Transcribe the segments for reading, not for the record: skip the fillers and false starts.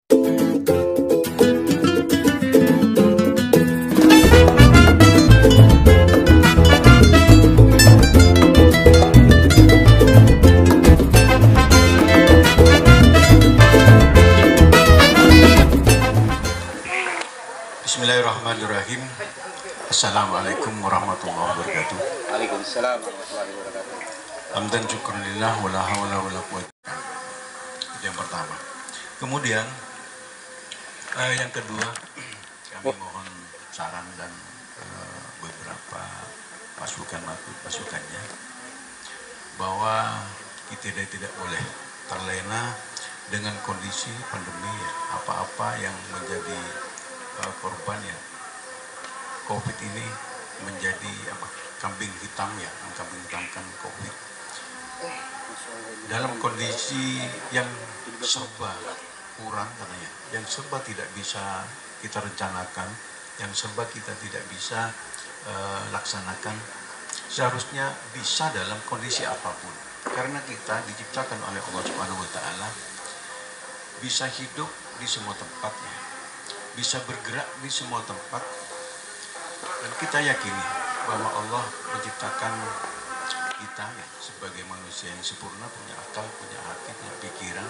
Bismillahirrahmanirrahim. Assalamualaikum warahmatullahi wabarakatuh. Waalaikumsalam warahmatullahi wabarakatuh. Hamdan syukurillah wala hawla wala quwwata. Yang pertama. Kemudian yang kedua, kami mohon saran dan beberapa masukannya bahwa kita tidak boleh terlena dengan kondisi pandemi ya. Apa-apa yang menjadi korban ya COVID ini menjadi kambing hitam ya, kambing hitamkan COVID dalam kondisi yang serba kurang katanya, yang serba tidak bisa kita rencanakan, yang serba kita tidak bisa laksanakan. Seharusnya bisa dalam kondisi apapun, karena kita diciptakan oleh Allah Subhanahu wa Ta'ala bisa hidup di semua tempatnya, bisa bergerak di semua tempat, dan kita yakini bahwa Allah menciptakan kita ya, sebagai manusia yang sempurna, punya akal, punya hati, punya pikiran,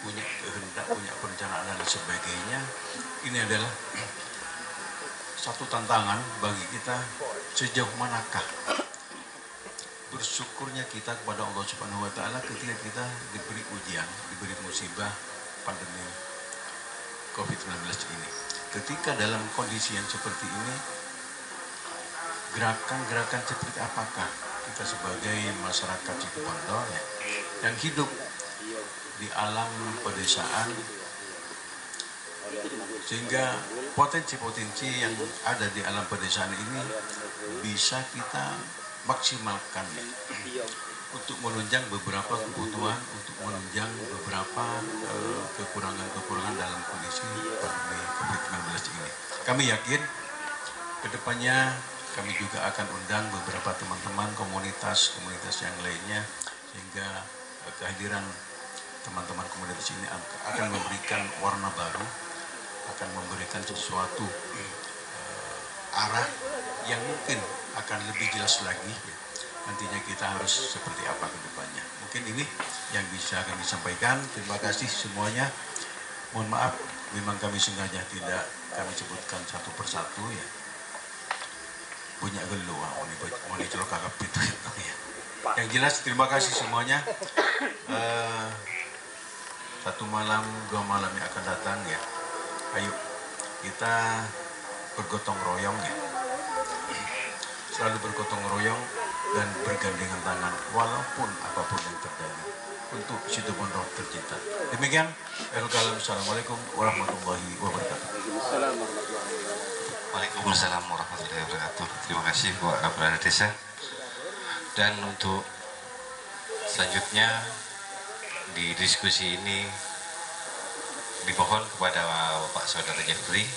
punya kehendak, punya perencanaan dan sebagainya. Ini adalah satu tantangan bagi kita, sejauh manakah bersyukurnya kita kepada Allah Subhanahu wa Ta'ala ketika kita diberi ujian, diberi musibah pandemi COVID-19 ini. Ketika dalam kondisi yang seperti ini, gerakan-gerakan seperti apakah kita sebagai masyarakat Situbondo ya, yang hidup di alam pedesaan, sehingga potensi-potensi yang ada di alam pedesaan ini bisa kita maksimalkan ya, untuk menunjang beberapa kebutuhan, untuk menunjang beberapa kekurangan-kekurangan dalam kondisi pandemi COVID-19 ini. Kami yakin kedepannya kami juga akan undang beberapa teman-teman komunitas yang lainnya, sehingga kehadiran teman-teman komunitas ini akan memberikan warna baru, akan memberikan sesuatu arah yang mungkin akan lebih jelas lagi ya. Nantinya kita harus seperti apa ke depannya. Mungkin ini yang bisa kami sampaikan. Terima kasih semuanya. Mohon maaf, memang kami sengaja tidak kami sebutkan satu persatu ya. Punya gelu, mau dicelok kakap itu ya. Yang jelas terima kasih semuanya. Satu malam, 2 malam yang akan datang ya. Ayo kita bergotong royong ya. Selalu bergotong royong dan bergandengan tangan walaupun apapun yang terjadi untuk Situbondo tercinta. Demikian, Assalamualaikum warahmatullahi wabarakatuh. Waalaikumsalam warahmatullahi wabarakatuh. Terima kasih buat Kepala Desa. Dan untuk selanjutnya di diskusi ini dimohon kepada Bapak Saudara Jeffrey,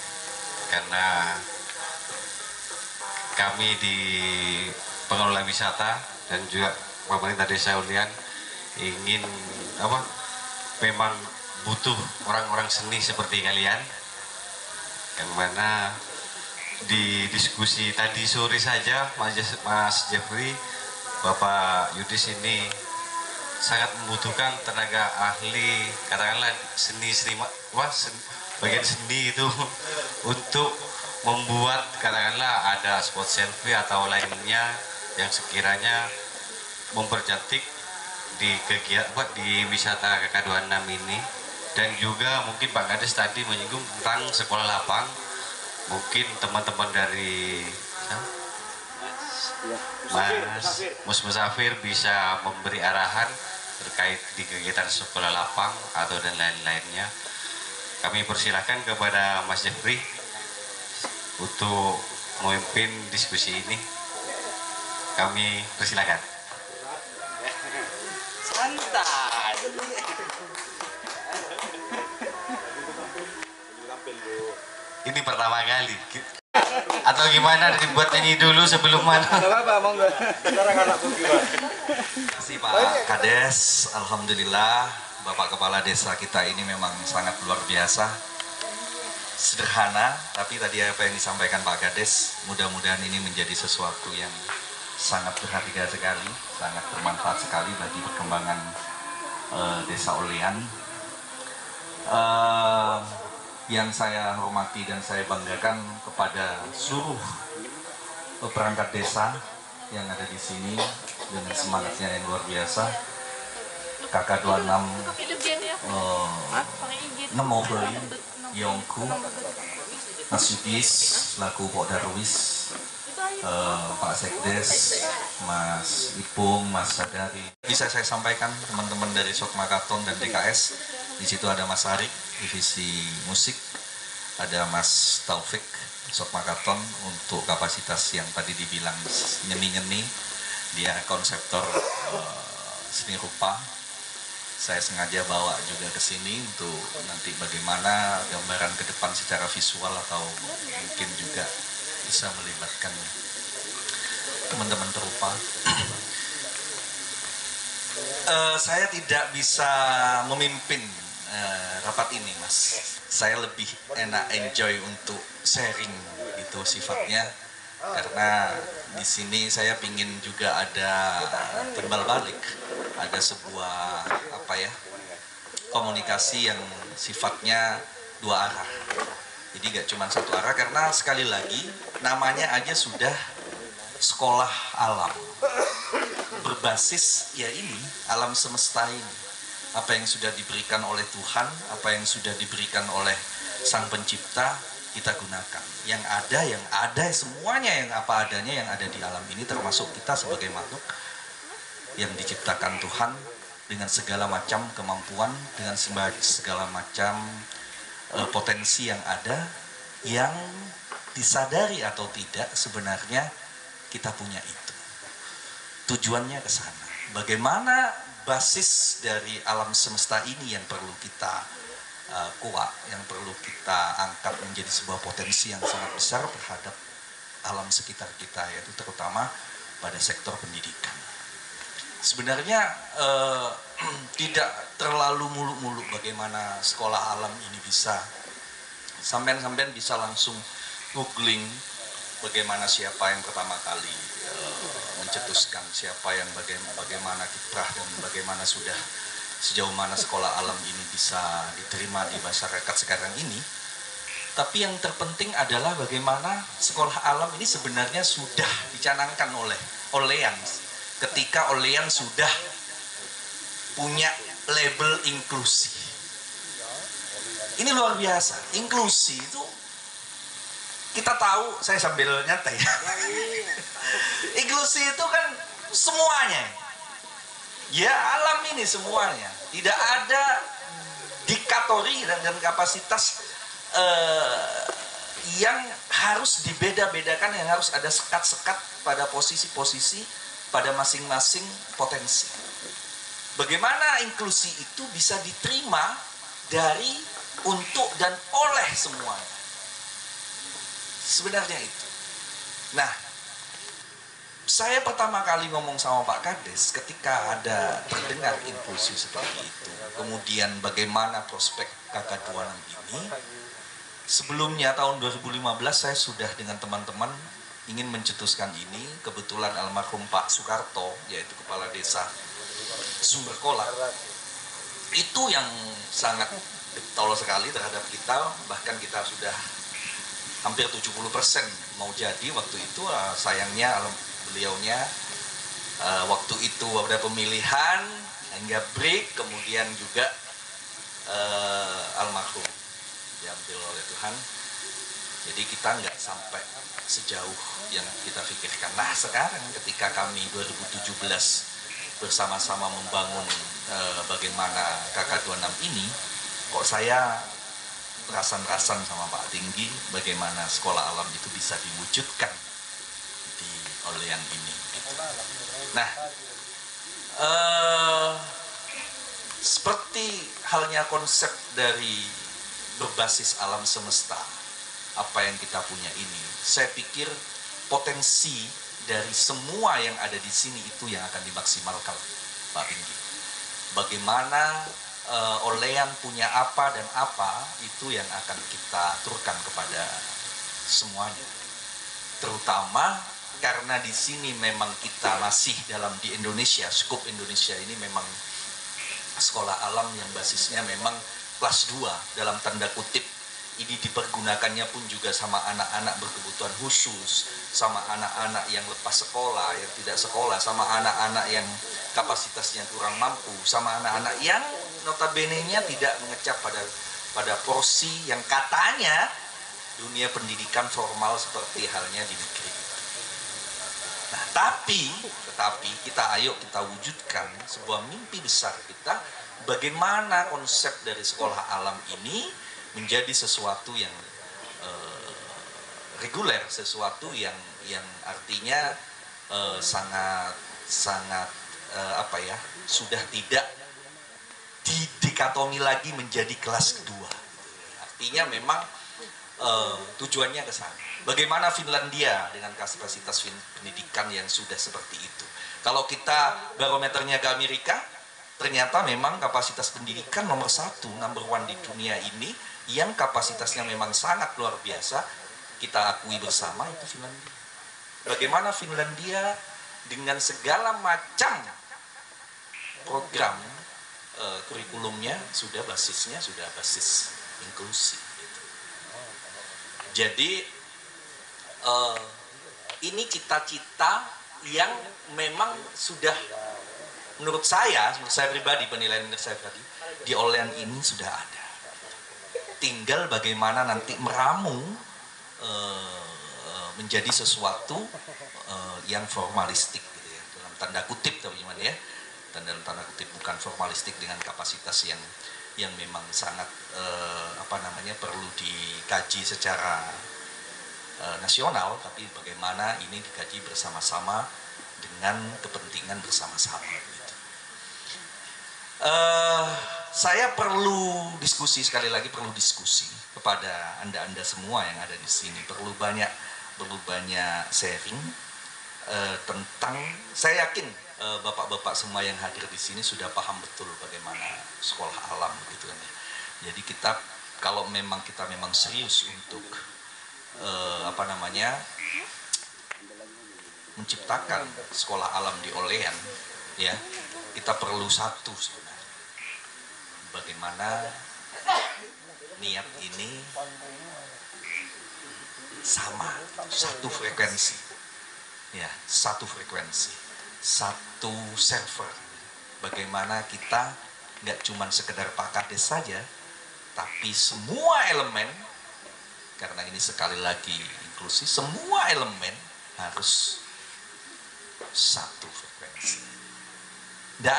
karena kami di pengelola wisata dan juga pemerintah Desa Ulian ingin memang butuh orang-orang seni seperti kalian, yang mana di diskusi tadi sore saja Mas Jeffrey, Bapak Yudis ini sangat membutuhkan tenaga ahli, katakanlah bagian seni itu untuk membuat katakanlah ada spot selfie atau lainnya yang sekiranya mempercantik di kegiatan di wisata KK26 ini. Dan juga mungkin Pak Kades tadi menyinggung tentang sekolah lapang. Mungkin teman-teman dari Mas Musafir bisa memberi arahan terkait di kegiatan sekolah lapang atau dan lain-lainnya. Kami persilahkan kepada Mas Jeffrey untuk memimpin diskusi ini. Kami persilakan. Santai. Ini pertama kali. Atau gimana, dibuat nyanyi dulu sebelum mana? Apa mau enggak? Sekarang anak bukti, Pak. Terima kasih Pak Kades. Alhamdulillah Bapak Kepala Desa kita ini memang sangat luar biasa. Sederhana, tapi tadi apa yang disampaikan Pak Kades, mudah-mudahan ini menjadi sesuatu yang sangat berharga sekali, sangat bermanfaat sekali bagi perkembangan Desa Olean. Yang saya hormati dan saya banggakan kepada seluruh perangkat desa yang ada di sini dengan semangatnya yang luar biasa. Kakak 26 Nemobeli Yongku Mas Yudis selaku Pak Darwis, Pak Sekdes, Mas Ipung, Mas Sadari. Bisa saya sampaikan teman-teman dari Sok Makaton dan DKS. Di situ ada Mas Arik, divisi musik, ada Mas Taufik, Sok Makaton untuk kapasitas yang tadi dibilang nyeni-nyeni, dia konseptor seni rupa. Saya sengaja bawa juga ke sini untuk nanti bagaimana gambaran ke depan secara visual atau mungkin juga bisa melibatkan teman-teman terupa. Saya tidak bisa memimpin rapat ini, Mas. Saya lebih enak enjoy untuk sharing itu sifatnya, karena di sini saya pingin juga ada timbal balik, ada sebuah komunikasi yang sifatnya dua arah. Jadi gak cuma satu arah, karena sekali lagi namanya aja sudah sekolah alam, berbasis ya ini alam semesta ini. Apa yang sudah diberikan oleh Tuhan, apa yang sudah diberikan oleh Sang Pencipta, kita gunakan. Yang ada semuanya yang apa adanya yang ada di alam ini, termasuk kita sebagai makhluk yang diciptakan Tuhan dengan segala macam kemampuan, dengan segala macam potensi yang ada, yang disadari atau tidak sebenarnya kita punya itu. Tujuannya ke sana. Bagaimana basis dari alam semesta ini yang perlu kita kuat, yang perlu kita angkat menjadi sebuah potensi yang sangat besar terhadap alam sekitar kita, yaitu terutama pada sektor pendidikan. Sebenarnya tidak terlalu muluk-muluk bagaimana sekolah alam ini bisa. Sampean-sampean bisa langsung googling bagaimana siapa yang pertama kali mencetuskan, siapa yang bagaimana kiprah dan bagaimana sudah sejauh mana sekolah alam ini bisa diterima di masyarakat sekarang ini. Tapi yang terpenting adalah bagaimana sekolah alam ini sebenarnya sudah dicanangkan oleh Olean ketika Olean sudah punya label inklusi. Ini luar biasa. Inklusi itu kita tahu, saya sambil nyantai. Inklusi itu kan semuanya. Ya alam ini semuanya. Tidak ada dikatori dan kapasitas yang harus dibeda-bedakan, yang harus ada sekat-sekat pada posisi-posisi, pada masing-masing potensi. Bagaimana inklusi itu bisa diterima dari, untuk, dan oleh semuanya. Sebenarnya itu. Nah, saya pertama kali ngomong sama Pak Kades ketika ada terdengar inklusi seperti itu. Kemudian bagaimana prospek KK26 ini. Sebelumnya tahun 2015 saya sudah dengan teman-teman ingin mencetuskan ini. Kebetulan almarhum Pak Soekarto, yaitu Kepala Desa Sumberkolak, itu yang sangat getol sekali terhadap kita. Bahkan kita sudah hampir 70% mau jadi waktu itu. Sayangnya beliaunya waktu itu ada pemilihan hingga break, kemudian juga almarhum diambil oleh Tuhan. Jadi kita nggak sampai sejauh yang kita pikirkan. Nah sekarang ketika kami 2017 bersama-sama membangun bagaimana KK26 ini, kok saya rasan-rasan sama Pak Tinggi bagaimana sekolah alam itu bisa diwujudkan di Olean ini. Nah, seperti halnya konsep dari berbasis alam semesta, apa yang kita punya ini, saya pikir potensi dari semua yang ada di sini itu yang akan dimaksimalkan, Pak Tinggi. Bagaimana Olean punya apa dan apa, itu yang akan kita turunkan kepada semuanya. Terutama karena di sini memang kita masih di Indonesia, skup Indonesia ini memang sekolah alam yang basisnya memang kelas 2 dalam tanda kutip. Ini dipergunakannya pun juga sama anak-anak berkebutuhan khusus, sama anak-anak yang lepas sekolah, yang tidak sekolah, sama anak-anak yang kapasitasnya kurang mampu, sama anak-anak yang notabene-nya tidak mengecap pada porsi yang katanya dunia pendidikan formal seperti halnya di negeri. Nah, tetapi kita wujudkan sebuah mimpi besar kita, bagaimana konsep dari sekolah alam ini menjadi sesuatu yang reguler, sesuatu yang artinya sangat sudah tidak didikotomi lagi menjadi kelas kedua. Artinya memang tujuannya ke sana. Bagaimana Finlandia dengan kapasitas pendidikan yang sudah seperti itu? Kalau kita barometernya ke Amerika, ternyata memang kapasitas pendidikan nomor 1, number 1 di dunia ini, yang kapasitasnya memang sangat luar biasa, kita akui bersama, itu Finlandia. Bagaimana Finlandia dengan segala macam program kurikulumnya basisnya sudah basis inklusi. Jadi ini cita-cita yang memang sudah menurut saya pribadi, penilaian saya pribadi, di Olean ini sudah ada. Tinggal bagaimana nanti meramu menjadi sesuatu yang formalistik gitu ya, dalam tanda kutip, tapi gimana ya, tanda kutip, bukan formalistik dengan kapasitas yang memang sangat perlu dikaji secara nasional, tapi bagaimana ini dikaji bersama-sama dengan kepentingan bersama-sama gitu. Saya perlu diskusi, sekali lagi perlu diskusi kepada anda semua yang ada di sini, perlu banyak sharing tentang, saya yakin bapak-bapak semua yang hadir di sini sudah paham betul bagaimana sekolah alam gitu kan ya. Jadi kalau memang kita serius untuk menciptakan sekolah alam di Olean ya, kita perlu satu sebenarnya. Bagaimana niat ini sama, satu frekuensi ya, satu server. Bagaimana kita nggak cuma sekedar Pak Kades saja, tapi semua elemen, karena ini sekali lagi inklusi, semua elemen harus satu frekuensi. Tidak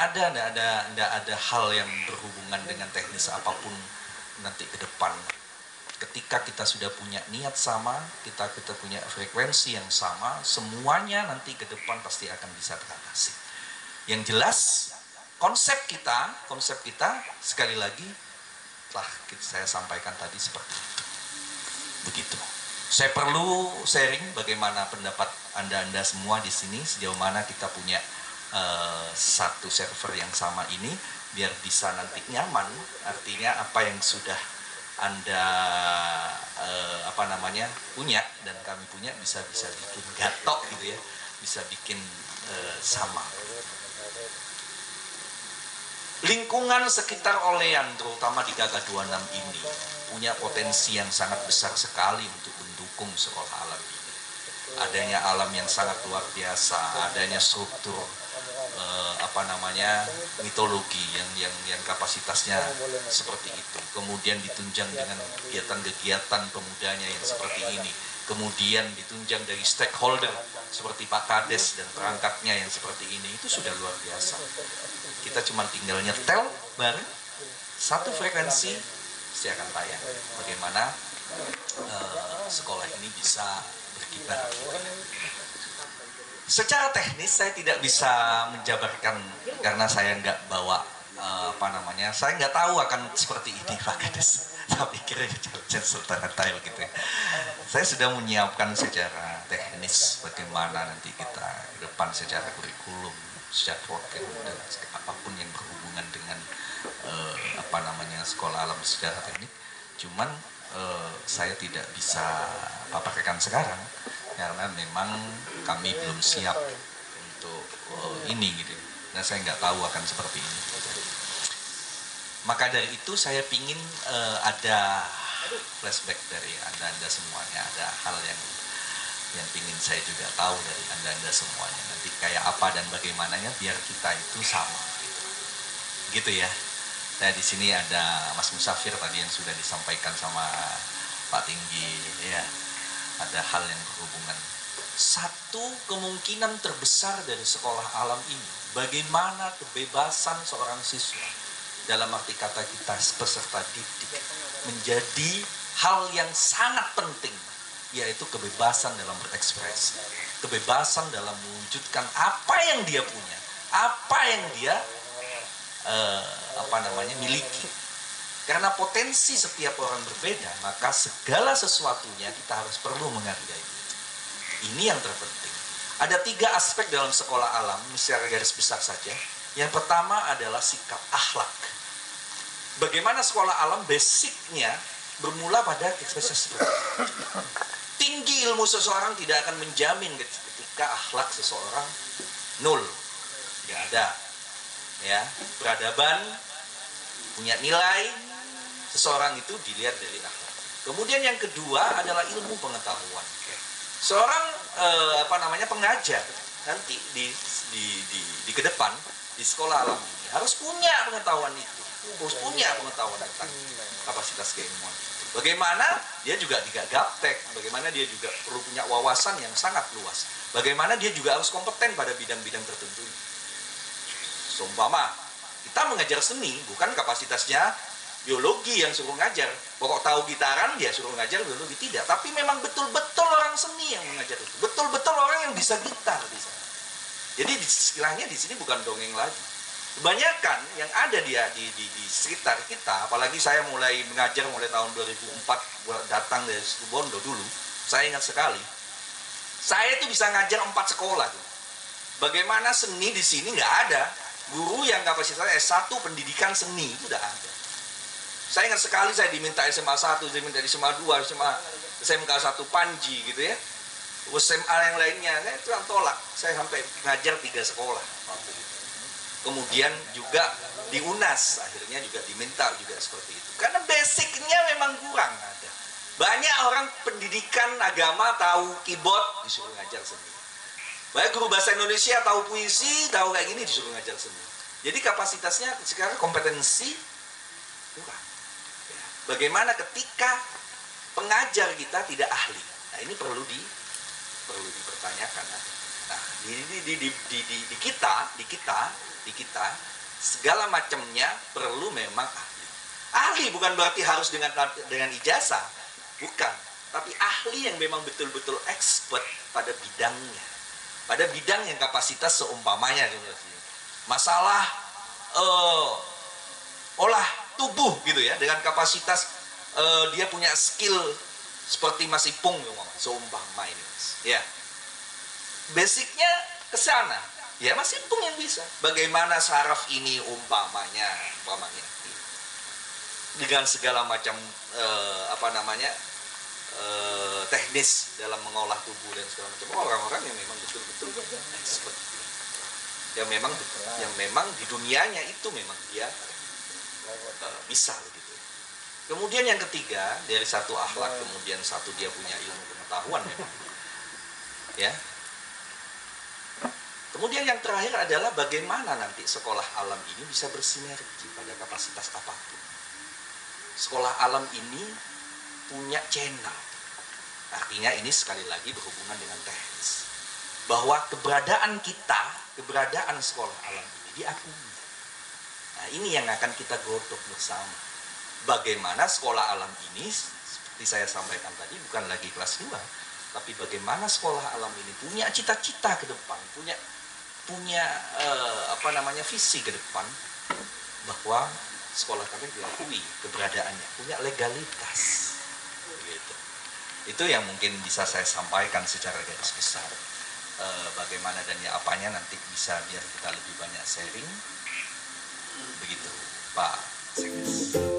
ada hal yang berhubungan dengan teknis apapun nanti ke depan. Ketika kita sudah punya niat sama, kita punya frekuensi yang sama, semuanya nanti ke depan pasti akan bisa teratasi. Yang jelas konsep kita sekali lagi telah saya sampaikan tadi seperti itu. Begitu. Saya perlu sharing bagaimana pendapat anda semua di sini, sejauh mana kita punya satu server yang sama ini, biar bisa nanti nyaman. Artinya apa yang sudah anda punya dan kami punya bisa bikin gatok gitu ya, bisa bikin sama. Lingkungan sekitar Olean, terutama di Gagah 26 ini, punya potensi yang sangat besar sekali untuk mendukung sekolah alam ini. Adanya alam yang sangat luar biasa, adanya struktur mitologi yang kapasitasnya seperti itu, kemudian ditunjang dengan kegiatan-kegiatan pemudanya yang seperti ini, kemudian ditunjang dari stakeholder seperti Pak Kades dan perangkatnya yang seperti ini, itu sudah luar biasa. Kita cuma tinggal nyetel bareng satu frekuensi, pasti akan tayang bagaimana sekolah ini bisa berkibar. Secara teknis saya tidak bisa menjabarkan karena saya nggak bawa saya nggak tahu akan seperti ini Pak Kades. Saya pikir detail gitu ya. Saya sudah menyiapkan secara teknis bagaimana nanti kita ke depan secara kurikulum, rocket dan apapun yang berhubungan dengan sekolah alam secara teknik. Cuman saya tidak bisa paparkan sekarang karena memang kami belum siap untuk ini gitu. Dan saya nggak tahu akan seperti ini. Maka dari itu saya pingin ada flashback dari Anda semuanya, ada hal yang pingin saya juga tahu dari Anda semuanya. Nanti kayak apa dan bagaimananya biar kita itu sama gitu ya. Nah di sini ada Mas Musafir tadi yang sudah disampaikan sama Pak Tinggi ya. Ada hal yang berhubungan. Satu kemungkinan terbesar dari sekolah alam ini, bagaimana kebebasan seorang siswa dalam arti kata kita peserta didik menjadi hal yang sangat penting, yaitu kebebasan dalam berekspresi, kebebasan dalam mewujudkan apa yang dia punya, apa yang dia miliki. Karena potensi setiap orang berbeda, maka segala sesuatunya kita harus perlu menghargai itu. Ini yang terpenting. Ada 3 aspek dalam sekolah alam, secara garis besar saja. Yang pertama adalah sikap, akhlak. Bagaimana sekolah alam basicnya bermula pada ekspresi seperti itu. Tinggi ilmu seseorang tidak akan menjamin ketika akhlak seseorang nol, tidak ada. Ya, peradaban punya nilai, seseorang itu dilihat dari akhlak. Kemudian yang kedua adalah ilmu pengetahuan. Seorang pengajar nanti di ke depan di sekolah alam ini harus punya pengetahuan itu, harus punya pengetahuan tentang kapasitas keilmuan itu. Bagaimana dia juga tidak gaptek, bagaimana dia juga perlu punya wawasan yang sangat luas. Bagaimana dia juga harus kompeten pada bidang-bidang tertentu. Seumpama kita mengajar seni, bukan kapasitasnya biologi yang suruh ngajar. Pokok tahu gitaran dia suruh ngajar biologi, tidak. Tapi memang betul-betul orang seni yang mengajar itu. Betul-betul orang yang bisa gitar di sana. Jadi istilahnya di sini bukan dongeng lagi. Kebanyakan yang ada di sekitar kita, apalagi saya mulai mengajar mulai tahun 2004, datang dari Situbondo dulu, saya ingat sekali. Saya itu bisa ngajar 4 sekolah. Bagaimana seni di sini nggak ada. Guru yang kapasitasnya S1 pendidikan seni itu udah ada. Saya ingat sekali saya diminta SMA 1, saya diminta SMA 2, SMK 1 Panji gitu ya. SMA yang lainnya, saya itu yang tolak. Saya sampai ngajar 3 sekolah. Kemudian juga di UNAS, akhirnya juga diminta juga seperti itu. Karena basicnya memang kurang ada. Banyak orang pendidikan agama tahu keyboard, disuruh ngajar seni. Banyak guru bahasa Indonesia tahu puisi, tahu kayak gini disuruh ngajar seni. Jadi kapasitasnya sekarang kompetensi kurang. Bagaimana ketika pengajar kita tidak ahli? Nah ini perlu dipertanyakan. Nah di kita segala macamnya perlu memang ahli. Ahli bukan berarti harus dengan ijazah, bukan. Tapi ahli yang memang betul-betul expert pada bidangnya. Pada bidang yang kapasitas seumpamanya masalah olah tubuh gitu ya, dengan kapasitas dia punya skill seperti Mas Ipung seumpama ini ya, basicnya ke sana ya, Mas Ipung yang bisa. Bagaimana saraf ini umpamanya dengan segala macam teknis dalam mengolah tubuh dan segala macam, orang-orang yang memang betul-betul expert, yang memang di dunianya itu memang dia bisa begitu. Kemudian yang ketiga, dari satu akhlak, kemudian satu dia punya ilmu pengetahuan memang. Ya. Kemudian yang terakhir adalah bagaimana nanti sekolah alam ini bisa bersinergi pada kapasitas apapun. Sekolah alam ini punya channel. Artinya ini sekali lagi berhubungan dengan teknis. Bahwa keberadaan sekolah alam ini diakui. Nah ini yang akan kita godok bersama. Bagaimana sekolah alam ini, seperti saya sampaikan tadi, bukan lagi kelas 2, tapi bagaimana sekolah alam ini punya cita-cita ke depan, punya visi ke depan, bahwa sekolah kami diakui keberadaannya, punya legalitas. Gitu. Itu yang mungkin bisa saya sampaikan secara garis besar. bagaimana dan ya apanya nanti bisa biar kita lebih banyak sharing. Begitu Pak Sekdes.